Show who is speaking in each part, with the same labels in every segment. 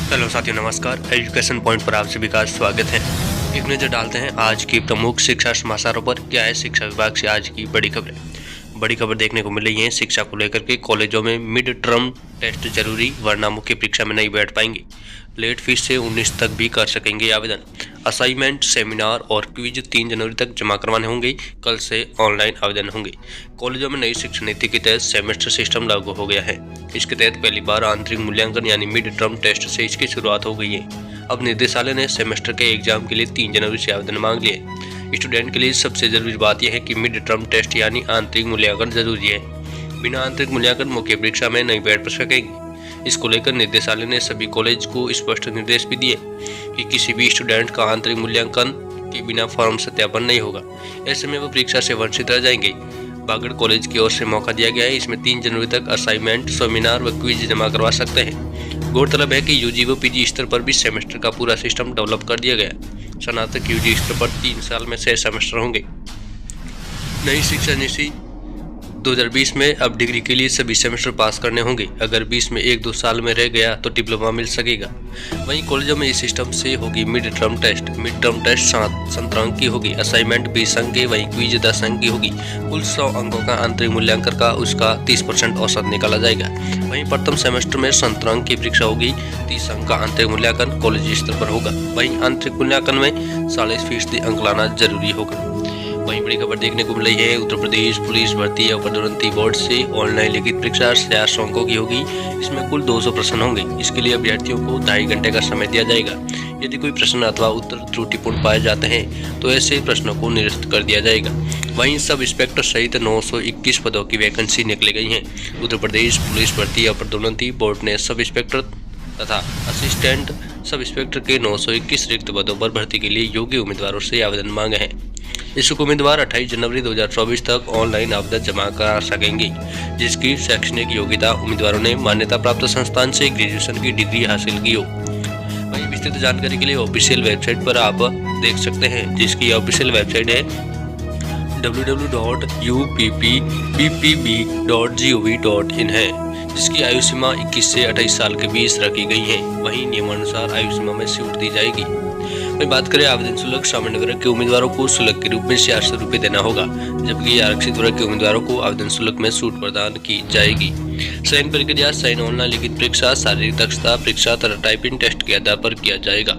Speaker 1: Hello साथियों, नमस्कार। Education point पर आप सभी का स्वागत है। एक नज़र डालते हैं आज की प्रमुख शिक्षा समाचारों पर। क्या है शिक्षा विभाग से आज की बड़ी खबरें। बड़ी खबर देखने को मिल रही है शिक्षा को लेकर के। कॉलेजों में मिड टर्म टेस्ट जरूरी, वरना मुख्य परीक्षा में नहीं बैठ पाएंगे। लेट फीस से 19 तक भी कर सकेंगे आवेदन। असाइनमेंट, सेमिनार और क्विज 3 जनवरी तक जमा करवाने होंगे। कल से ऑनलाइन आवेदन होंगे। कॉलेजों में नई शिक्षा नीति के तहत सेमेस्टर सिस्टम लागू हो गया है। इसके तहत पहली बार आंतरिक मूल्यांकन यानी मिड टर्म टेस्ट से इसकी शुरुआत हो गई है। अब निदेशालय ने सेमेस्टर के एग्जाम के लिए 3 जनवरी से आवेदन मांग लिए। स्टूडेंट के लिए सबसे जरूरी बात यह है कि मिड टर्म टेस्ट यानी आंतरिक मूल्यांकन जरूरी है। बिना आंतरिक मूल्यांकन मुख्य परीक्षा में नहीं बैठ सकेंगे। इसको लेकर निदेशालय ने सभी कॉलेज को स्पष्ट निर्देश भी दिए कि किसी भी स्टूडेंट का आंतरिक मूल्यांकन के बिना फॉर्म सत्यापन नहीं होगा। ऐसे में वो परीक्षा से वंचित रह जाएंगे। बागड़ कॉलेज की ओर से मौका दिया गया है। इसमें 3 जनवरी तक असाइनमेंट, सेमिनार व क्विज जमा करवा सकते हैं। गौरतलब है कि यूजी व पीजी स्तर पर भी सेमेस्टर का पूरा सिस्टम डेवलप कर दिया गया। स्नातक यूजी स्तर पर 3 साल में 6 सेमेस्टर होंगे। नई शिक्षा नीति 2020 में अब डिग्री के लिए सभी सेमेस्टर पास करने होंगे। अगर 20 में 1-2 साल में रह गया तो डिप्लोमा मिल सकेगा। वहीं कॉलेजों में इस सिस्टम से होगी mid term test. Mid term test 17 अंक की होगी, असाइनमेंट 20 अंक की, वहीं क्विज 10 अंक की होगी। कुल 100 अंकों का आंतरिक मूल्यांकन का उसका 30% औसत निकाला जाएगा। वहीं प्रथम सेमेस्टर में 17 अंक की परीक्षा होगी। 30 अंक का आंतरिक मूल्यांकन कॉलेज स्तर पर होगा। वहीं आंतरिक मूल्यांकन में 40% अंक लाना जरूरी होगा। वहीं बड़ी खबर देखने को मिल रही है उत्तर प्रदेश पुलिस भर्ती और पदोन्नति बोर्ड से ऑनलाइन लिखित परीक्षा 66 अंकों की होगी। इसमें कुल 200 प्रश्न होंगे। इसके लिए अभ्यर्थियों को 2.5 घंटे का समय दिया जाएगा। यदि कोई प्रश्न अथवा उत्तर त्रुटिपूर्ण पाए जाते हैं तो ऐसे प्रश्नों को निरस्त कर दिया जाएगा। वहीं सब इंस्पेक्टर सहित 921 पदों की वैकेंसी निकली गई है। उत्तर प्रदेश पुलिस भर्ती और पदोन्नति बोर्ड ने सब इंस्पेक्टर तथा असिस्टेंट सब इंस्पेक्टर के 921 रिक्त पदों पर भर्ती के लिए योग्य उम्मीदवारों से आवेदन मांगे हैं। इच्छुक उम्मीदवार 28 जनवरी 2024 तक ऑनलाइन आवेदन जमा करा सकेंगे, जिसकी शैक्षणिक योग्यता उम्मीदवारों ने मान्यता प्राप्त संस्थान से ग्रेजुएशन की डिग्री हासिल की हो। वहीं विस्तृत जानकारी के लिए ऑफिशियल वेबसाइट पर आप देख सकते हैं, जिसकी ऑफिशियल वेबसाइट है www.uppbb.gov.in है, जिसकी आयु सीमा 21 से 28 साल के बीच रखी गई है। वहीं नियमानुसार आयु सीमा में छूट दी जाएगी। वहीं बात करें आवेदन शुल्क, सामान्य वर्ग के उम्मीदवारों को शुल्क के रूप में 600 रुपये देना होगा, जबकि आरक्षित वर्ग के उम्मीदवारों को आवेदन शुल्क में छूट प्रदान की जाएगी। चयन प्रक्रिया चयन ऑनलाइन लिखित परीक्षा, शारीरिक दक्षता परीक्षा तथा टाइपिंग टेस्ट के आधार पर किया जाएगा।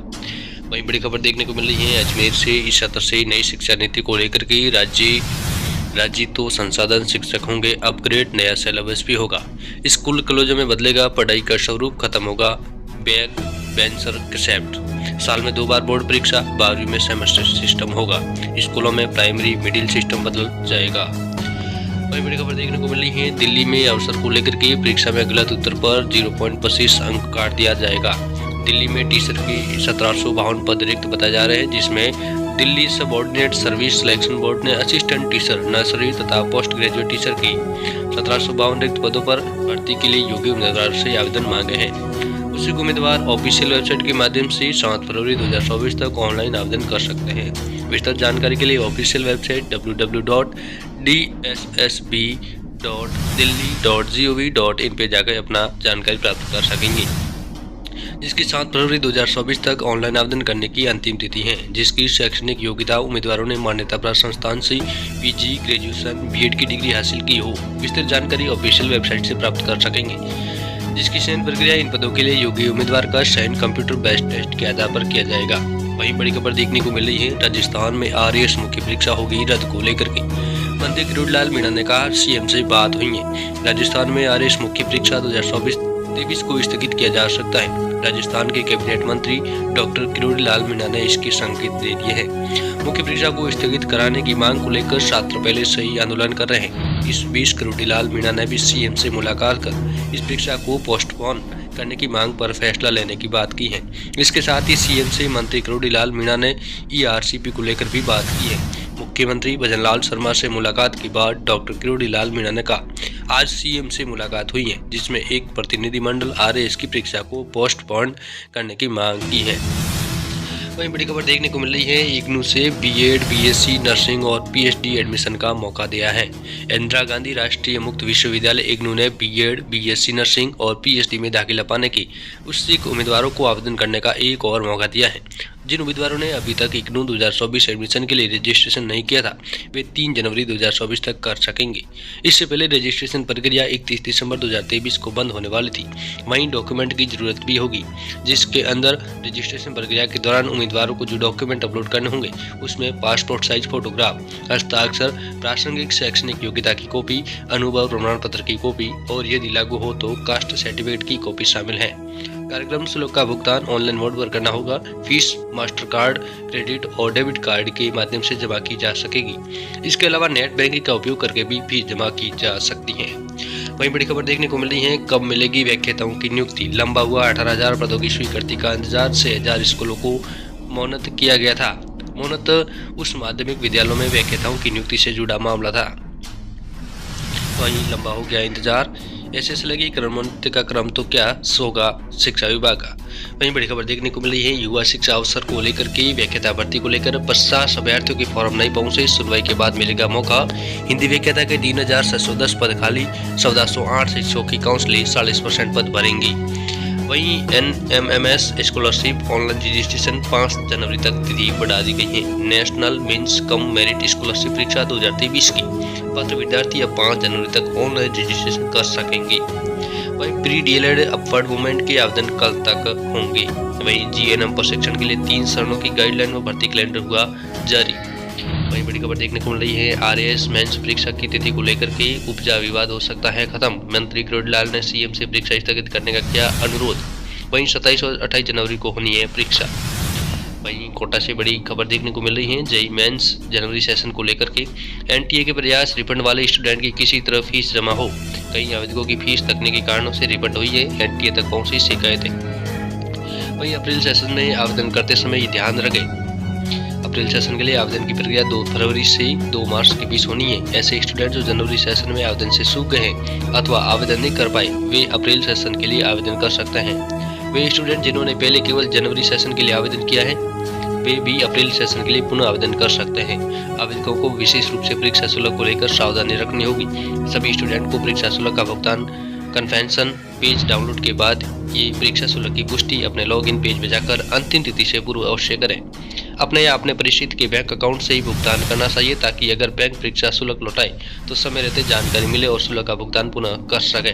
Speaker 1: वहीं बड़ी खबर देखने को मिल रही है अजमेर से। इस सत्र से नई शिक्षा नीति को लेकर के राज्य तो संसाधन शिक्षक होंगे अपग्रेड, नया सिलेबस भी होगा। स्कूल कॉलेजों में बदलेगा पढ़ाई का स्वरूप, खत्म होगा बैक बेंचर कंसेप्ट। साल में 2 बार बोर्ड परीक्षा, 12वीं में सेमेस्टर सिस्टम होगा। स्कूलों में प्राइमरी मिडिल सिस्टम बदल जाएगा। वही बड़ी खबर देखने को मिल रही है दिल्ली में अवसर को लेकर के परीक्षा में गलत उत्तर पर 0.25 अंक काट दिया जाएगा। दिल्ली में टीचर की 1752 पद रिक्त बताए जा रहे हैं, जिसमें Delhi subordinate service selection board ने असिस्टेंट टीचर, नर्सरी तथा पोस्ट ग्रेजुएट टीचर की 1752 रिक्त पदों पर भर्ती के लिए योग्य उम्मीदवार से आवेदन मांगे हैं। उसी उम्मीदवार ऑफिशियल वेबसाइट के माध्यम से 7 फरवरी 2024 तक ऑनलाइन आवेदन कर सकते हैं। विस्तृत जानकारी के लिए ऑफिशियल वेबसाइट www.dssb.delhi.gov.in पे जाकर अपना जानकारी प्राप्त कर सकेंगे, जिसकी 7 फरवरी 2024 तक ऑनलाइन आवेदन करने की अंतिम तिथि है। जिसकी शैक्षणिक योग्यता उम्मीदवारों ने मान्यता प्राप्त संस्थान से पीजी, ग्रेजुएशन, बीएड की डिग्री हासिल की हो। विस्तृत जानकारी ऑफिशियल वेबसाइट से प्राप्त कर सकेंगे। जिसकी चयन प्रक्रिया इन पदों के लिए योग्य उम्मीदवार का चयन कंप्यूटर बेस्ड टेस्ट के आधार पर किया जाएगा। वहीं बड़ी खबर देखने को मिल रही है राजस्थान में आरएएस मुख्य परीक्षा होगी रद्द को लेकर के। मंत्री किरोड़ीलाल मीणा ने कहा सीएम से बात हुई है। राजस्थान में आरएएस मुख्य परीक्षा 2024-23 को स्थगित किया जा सकता है। राजस्थान के कैबिनेट मंत्री डॉक्टर किरोड़ीलाल मीणा ने इसके संकेत दे दिए हैं। मुख्य परीक्षा को स्थगित कराने की मांग को लेकर छात्र पहले से ही आंदोलन कर रहे हैं। इस बीच किरोड़ीलाल मीणा ने भी सीएम से मुलाकात कर इस परीक्षा को पोस्टपोन करने की मांग पर फैसला लेने की बात की है। इसके साथ ही सीएम से मंत्री किरोड़ीलाल मीणा ने ईआरसीपी को लेकर भी बात की है। मुख्यमंत्री भजनलाल शर्मा से मुलाकात के बाद डॉक्टर किरोड़ीलाल मीणा ने कहा आज सीएम से मुलाकात हुई है, जिसमें एक प्रतिनिधिमंडल आरएएस की परीक्षा को पोस्टपोन करने की मांग की है। वहीं बड़ी खबर देखने को मिल रही है, इग्नू से बीएड, बीएससी नर्सिंग और पीएचडी एडमिशन का मौका दिया है। इंदिरा गांधी राष्ट्रीय मुक्त विश्वविद्यालय इग्नू ने बीएड, बीएससी नर्सिंग और पीएचडी में दाखिला पाने की उत्सुक उम्मीदवारों को आवेदन करने का एक और मौका दिया है। जिन उम्मीदवारों ने अभी तक इग्नू 2024 एडमिशन के लिए रजिस्ट्रेशन नहीं किया था, वे 3 जनवरी 2024 तक कर सकेंगे। इससे पहले रजिस्ट्रेशन प्रक्रिया 31 दिसंबर 2023 को बंद होने वाली थी। वहीं डॉक्यूमेंट की जरूरत भी होगी, जिसके अंदर रजिस्ट्रेशन प्रक्रिया के दौरान उम्मीदवारों को जो डॉक्यूमेंट अपलोड करने होंगे उसमें पासपोर्ट साइज फोटोग्राफ, हस्ताक्षर, प्रासंगिक शैक्षणिक योग्यता की कॉपी, अनुभव प्रमाण पत्र की कॉपी और यदि लागू हो तो कास्ट सर्टिफिकेट की कॉपी शामिल है। कार्यक्रम शुल्क का भुगतान ऑनलाइन मोड पर करना होगा। फीस मास्टर कार्ड, क्रेडिट और डेबिट कार्ड के माध्यम से जमा की जा सकेगी। इसके अलावा नेट बैंकिंग का उपयोग करके भी फीस जमा की जा सकती है। वहीं बड़ी खबर देखने को मिल रही है, कब मिलेगी व्याख्याताओं की नियुक्ति। लंबा हुआ 18,000 पदों की स्वीकृति का इंतजार, 6,000 स्कूलों को मोहनत किया गया था। मोहनत उस माध्यमिक विद्यालयों में व्याख्याताओं की नियुक्ति से जुड़ा मामला था। वहीं लंबा हो गया इंतजार, ऐसे लगी क्रमोन्नति का क्रम तो क्या होगा शिक्षा विभाग का। वहीं बड़ी खबर देखने को मिल रही है, युवा शिक्षा अवसर को लेकर के व्याख्याता भर्ती को लेकर 50 अभ्यर्थियों के फॉर्म नहीं पहुंचे, सुनवाई के बाद मिलेगा मौका। हिंदी व्याख्याता के 3,710 पद खाली, 1408 शिक्षकों की काउंसलिंग 40% पद भरेंगी। वहीं NMMS स्कॉलरशिप ऑनलाइन रजिस्ट्रेशन 5 जनवरी तक तिथि बढ़ा दी गई है। National means cum merit scholarship परीक्षा 2023 की पात्र विद्यार्थी अब 5 जनवरी तक ऑनलाइन रजिस्ट्रेशन कर सकेंगे। वहीं प्री डीएलएड अपवर्ड मूवमेंट के आवेदन कल तक होंगे। वहीं GNM प्रशिक्षण के लिए 3 चरणों की गाइडलाइन व भर्ती कैलेंडर हुआ जारी। वहीं बड़ी खबर देखने को मिल रही है, RAS मेंस परीक्षा की तिथि को लेकर के उपजा विवाद हो सकता है खत्म। मंत्री किरोड़ी लाल ने CM से परीक्षा स्थगित करने का किया अनुरोध। वहीं 27 और 28 जनवरी को होनी है परीक्षा। वहीं कोटा से बड़ी खबर देखने को मिल रही है, JEE मेंस जनवरी सेशन को लेकर के NTA के प्रयास, रिफंड वाले स्टूडेंट की किसी तरह फीस जमा हो। कई आवेदकों की फीस तकनीकी कारणों से रिफंड हुई है, NTA तक पहुंची शिकायतें। वहीं अप्रैल सेशन में आवेदन करते समय ये ध्यान रखें, अप्रैल सेशन के लिए आवेदन की प्रक्रिया 2 फरवरी से 2 मार्च के बीच होनी है। ऐसे स्टूडेंट जो जनवरी सेशन में आवेदन से चूक गए हैं अथवा आवेदन नहीं कर पाए, वे अप्रैल सेशन के लिए आवेदन कर सकते हैं। वे स्टूडेंट जिन्होंने पहले केवल जनवरी सेशन के लिए आवेदन किया है, वे भी अप्रैल सेशन के लिए पुनः आवेदन कर सकते हैं। आवेदकों को विशेष रूप से परीक्षा शुल्क को लेकर सावधानी रखनी होगी। सभी स्टूडेंट को परीक्षा शुल्क का भुगतान कन्फेंशन पेज डाउनलोड के बाद ये परीक्षा शुल्क की पुष्टि अपने लॉगिन पेज में जाकर अंतिम तिथि से पूर्व अवश्य करें। अपने या अपने परिचित के बैंक अकाउंट से ही भुगतान करना चाहिए, ताकि अगर बैंक परीक्षा शुल्क लौटाए तो समय रहते जानकारी मिले और शुल्क का भुगतान पुनः कर सके।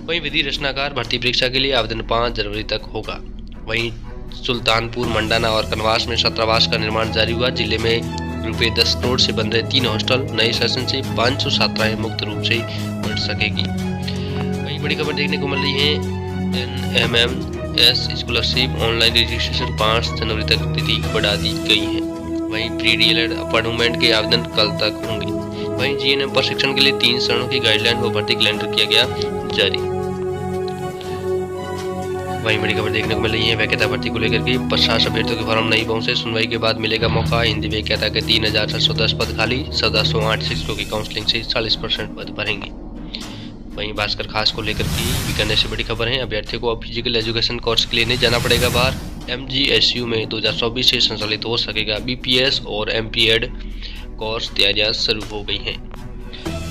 Speaker 1: वहीं विधि रचनाकार भर्ती परीक्षा के लिए आवेदन 5 जनवरी तक होगा। वहीं सुल्तानपुर, मंडाना और कनवास में छात्रावास का निर्माण जारी हुआ। जिले में रुपये 10 करोड़ से बन रहे 3 हॉस्टल, नए सेशन से 500 छात्राएं मुक्त रूप से पढ़ सकेगी। वहीं बड़ी खबर देखने को मिल रही है, NMMS स्कॉलरशिप ऑनलाइन रजिस्ट्रेशन 5 जनवरी तक तिथि बढ़ा दी गई है। वहीं प्री डीएलएड अपवर्ड मूवमेंट के आवेदन कल तक होंगे। वहीं GNM प्रशिक्षण के लिए 3 चरणों की गाइडलाइन व भर्ती कैलेंडर किया गया जारी। वहीं बड़ी खबर देखने को मिल रही है, व्याख्याता भर्ती को लेकर के 50 अभ्यर्थियों के फॉर्म नहीं पहुंचे, सुनवाई के बाद मिलेगा मौका। हिंदी व्याख्याता के 3,710 पद खाली, 1408 शिक्षकों की काउंसलिंग से 40% पद भरेंगे। वहीं भास्कर खास को लेकर की बीकानेर से बड़ी खबर है, अभ्यर्थियों को अब फिजिकल एजुकेशन कोर्स के लिए नहीं जाना पड़ेगा बाहर। MGSU में 2024 से संचालित हो सकेगा BPS और MPED कोर्स, तैयारियां शुरू हो गई हैं।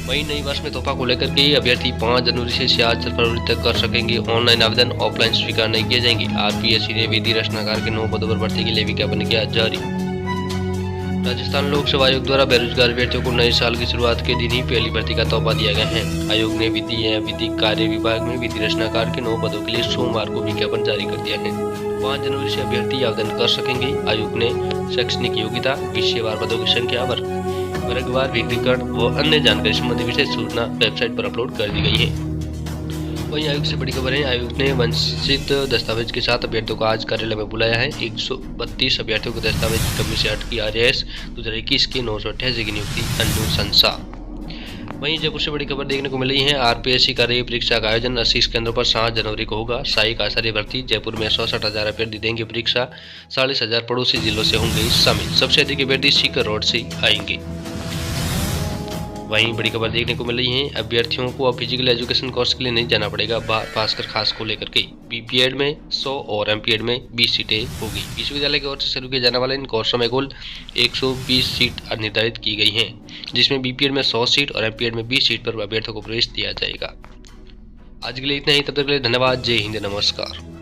Speaker 1: वहीं नई वर्ष में तोहफा को लेकर के अभ्यर्थी 5 जनवरी से 7 फरवरी तक कर सकेंगे ऑनलाइन आवेदन, ऑफलाइन स्वीकार नहीं किए जाएंगे। RPSC ने विधि रचनाकार के 9 पदों पर भर्ती के लिए विज्ञापन किया जारी। राजस्थान लोक सेवा आयोग द्वारा बेरोजगार अभ्यर्थियों को नए साल की शुरुआत के दिन ही पहली भर्ती का तोहफा दिया गया है। आयोग ने विधि एवं विधिक कार्य विभाग में विधि रचनाकार के 9 पदों के लिए सोमवार को विज्ञापन जारी कर दिया है। 5 जनवरी से अभ्यर्थी आवेदन कर सकेंगे। आयोग ने शैक्षणिक योग्यता, विषयवार पदों की संख्या, वर्गवार विधिकरण व अन्य जानकारी संबंधी विशेष सूचना वेबसाइट पर अपलोड कर दी गई है। वहीं आयोग से बड़ी खबर है, आयोग ने वंचित दस्तावेज के साथ अभ्यर्थियों को आज कार्यालय में बुलाया है। 132 अभ्यर्थियों को दस्तावेज की कमी से हट की RAS 2021 के 988 की नियुक्ति अनुशंसा। वहीं जयपुर से बड़ी खबर देखने को मिल रही है, RPSC का रेल परीक्षा का आयोजन 80 केंद्रों पर 7 जनवरी को होगा। सहायक आचार्य भर्ती जयपुर में 67,000 अभ्यर्थी देंगे परीक्षा, 40,000 पड़ोसी जिलों से होंगे शामिल। सबसे अधिक अभ्यर्थी सीकर रोड से आएंगे। वहीं बड़ी खबर देखने को मिल रही है, अभ्यर्थियों को अब फिजिकल एजुकेशन कोर्स के लिए नहीं जाना पड़ेगा। भास्कर खास को लेकर के बीपीएड में 100 और एमपीएड में 20 सीटें होगी। विश्वविद्यालय की ओर से शुरू किए जाने वाले इन कोर्सों में कुल 120 सीट निर्धारित की गई हैं, जिसमें बीपीएड में 100 सीट और एमपीएड में 20 सीट पर अभ्यर्थियों को प्रवेश दिया जाएगा। आज के लिए इतना ही, तब तक के लिए धन्यवाद। जय हिंद, नमस्कार।